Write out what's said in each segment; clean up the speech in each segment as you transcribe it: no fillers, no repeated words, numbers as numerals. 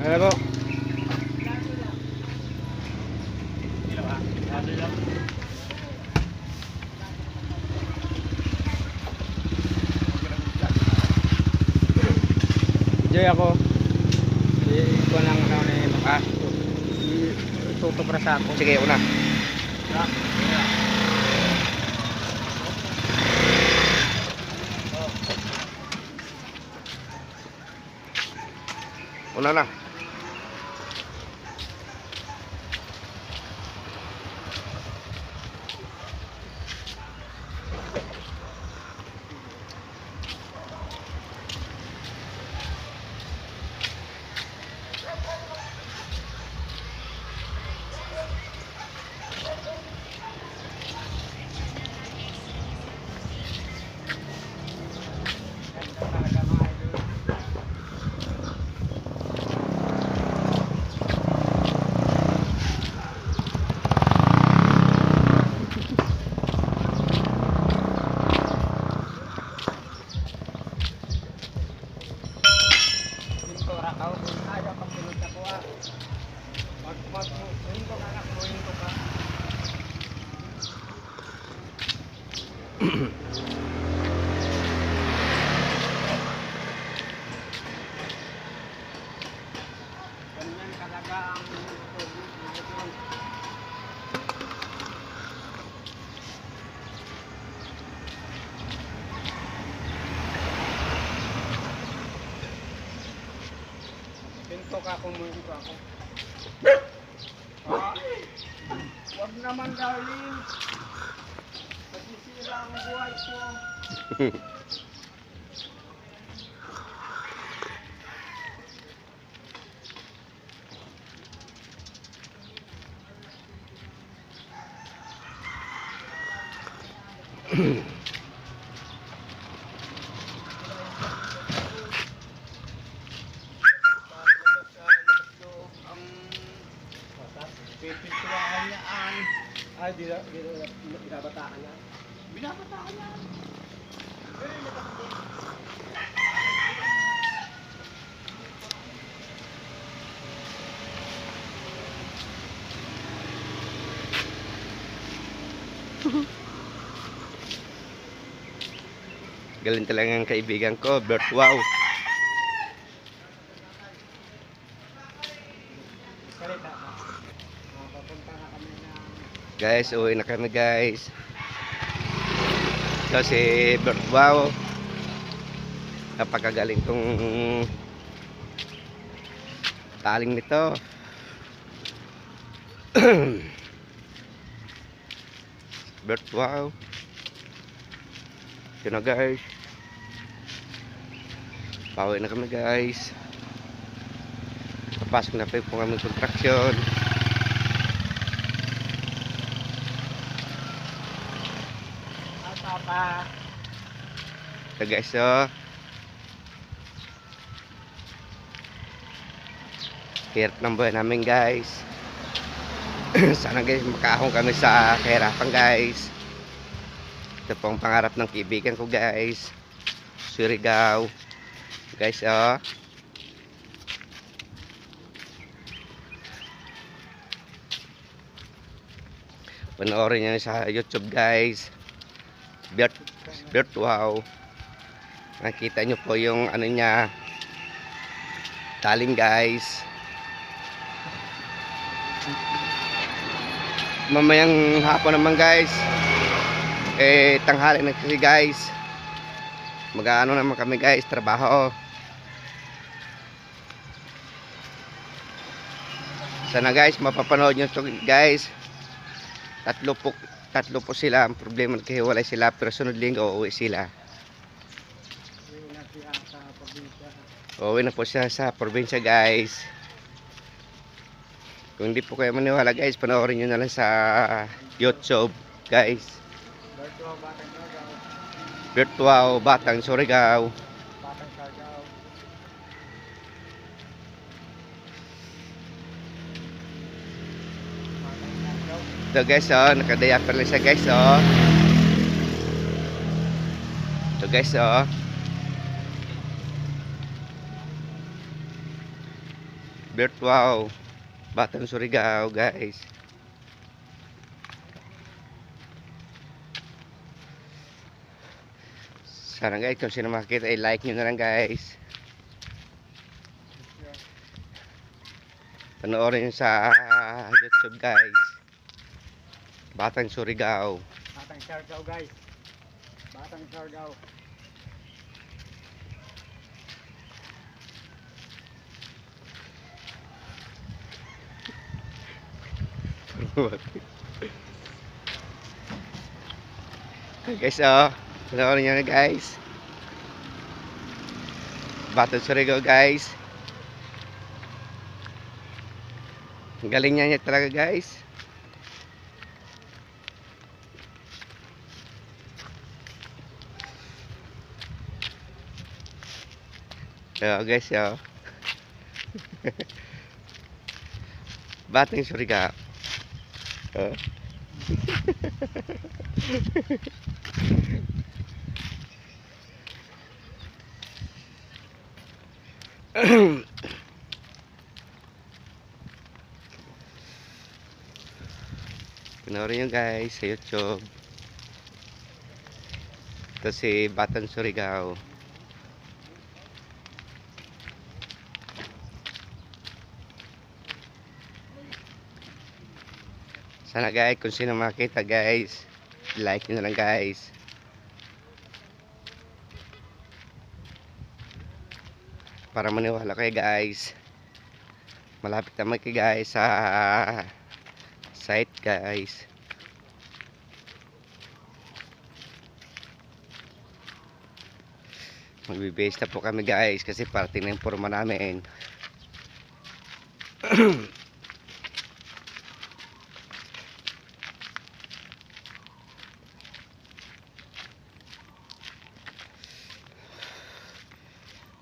Ano po? Enjoy ako. Ikaw lang ano na yung maka. Tutupra sa ako. Sige, una. Una na. Pinto ka kung mo ako. Wag naman darling. Masisira ang buhay ko. Pipintuan niya ang binabataan niya. Binabataan niya. Galing talaga ang kaibigan ko, Bert. Wow. Guys, uwi na kami guys. So si Bert, wow. Napakagaling tong taling nito. Bert, wow. Yun na guys. Pauwi na kami guys. Papasok na pa yung aming contraction. So guys, so hirap ng buhay namin guys. Sana guys makaahon kami sa kahirapan guys. Ito po ang pangarap ng kaibigan ko guys, Surigao guys. Oh, panoorin nyo sa YouTube guys. Bert, wow. Nakita nyo po yung ano niya, taling guys. Mamayang hapon naman guys, tanghali na kasi guys. Mag-ano naman kami guys, trabaho. Sana guys mapapanood nyo to guys. Tatlo po sila. Ang problema nagkahiwalay sila, pero sunod linggo uuwi sila. Uuwi na po siya sa probinsya guys. Kung hindi po kayo maniwala guys, panoorin nyo na lang sa YouTube guys. Virtual Batang Surigao. Ito guys, oh, nakadayapper lang siya guys, oh. Ito guys, oh. Bertuao, Batang Surigao guys. Sana guys, kung sino makikita, i-like nyo na lang guys. Panoorin nyo sa YouTube guys. Batang Surigao. Batang Siargao guys. Batang Siargao. Guys, panoorin nyo na guys. Batang Surigao guys. Ang galing niya talaga guys. Guys, Batang Surigao. Panoorin nyo guys sa YouTube. Ito si Batang Surigao. Sana guys, kung sino makita guys, like nyo na lang guys. Para maniwala kayo guys. Malapit naman kayo guys sa site guys. Magbe-base na po kami guys kasi parating na yung forma namin.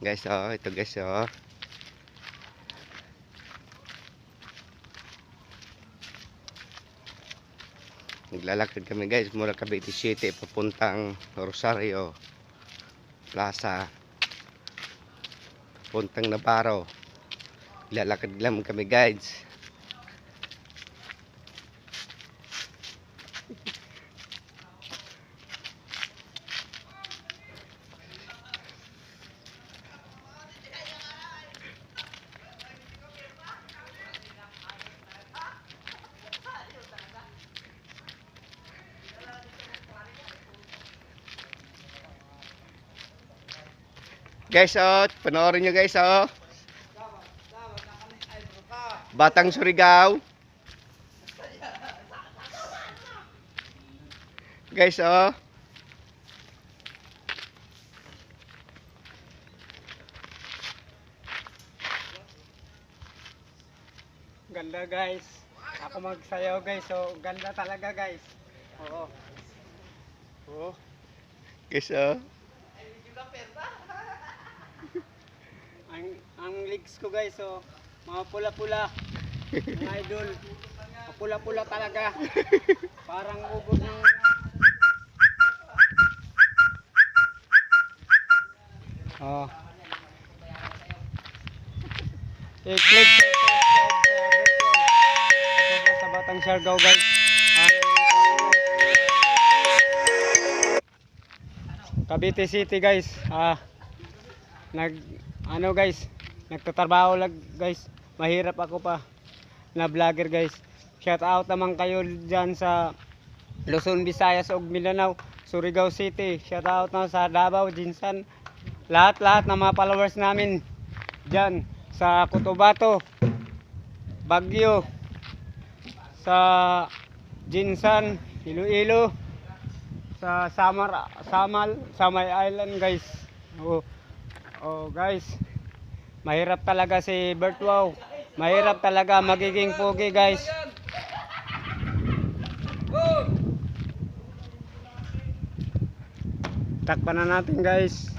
Guys, ito guys, naglalakad kami guys mula Cavite City papuntang Rosario Plaza, papuntang Navarro. Lalakad lang kami guys. Guys, panoorin nyo guys, Batang Surigao. Guys, Ganda guys. Ako magsayaw guys. So ganda talaga guys. Oo. Oo. Guys, Ang legs ko guys, so mga pula-pula. Mga idol. Pula-pula talaga. Parang ubod ng oh. I-click sa Batang Siargao guys. Cavite City guys. Nagtatrabaho lang guys. Mahirap ako pa na vlogger guys. Shout out naman kayo dyan sa Luzon, Visayas ug Mindanao, Surigao City. Shout out na sa Davao, Jinsan. Lahat-lahat ng mga followers namin dyan sa Cotabato, Baguio, sa Jinsan, Iloilo, sa Samay Island guys. Oh guys, mahirap talaga si Bertuao. Mahirap talaga magiging pogi guys. Takpan na natin guys.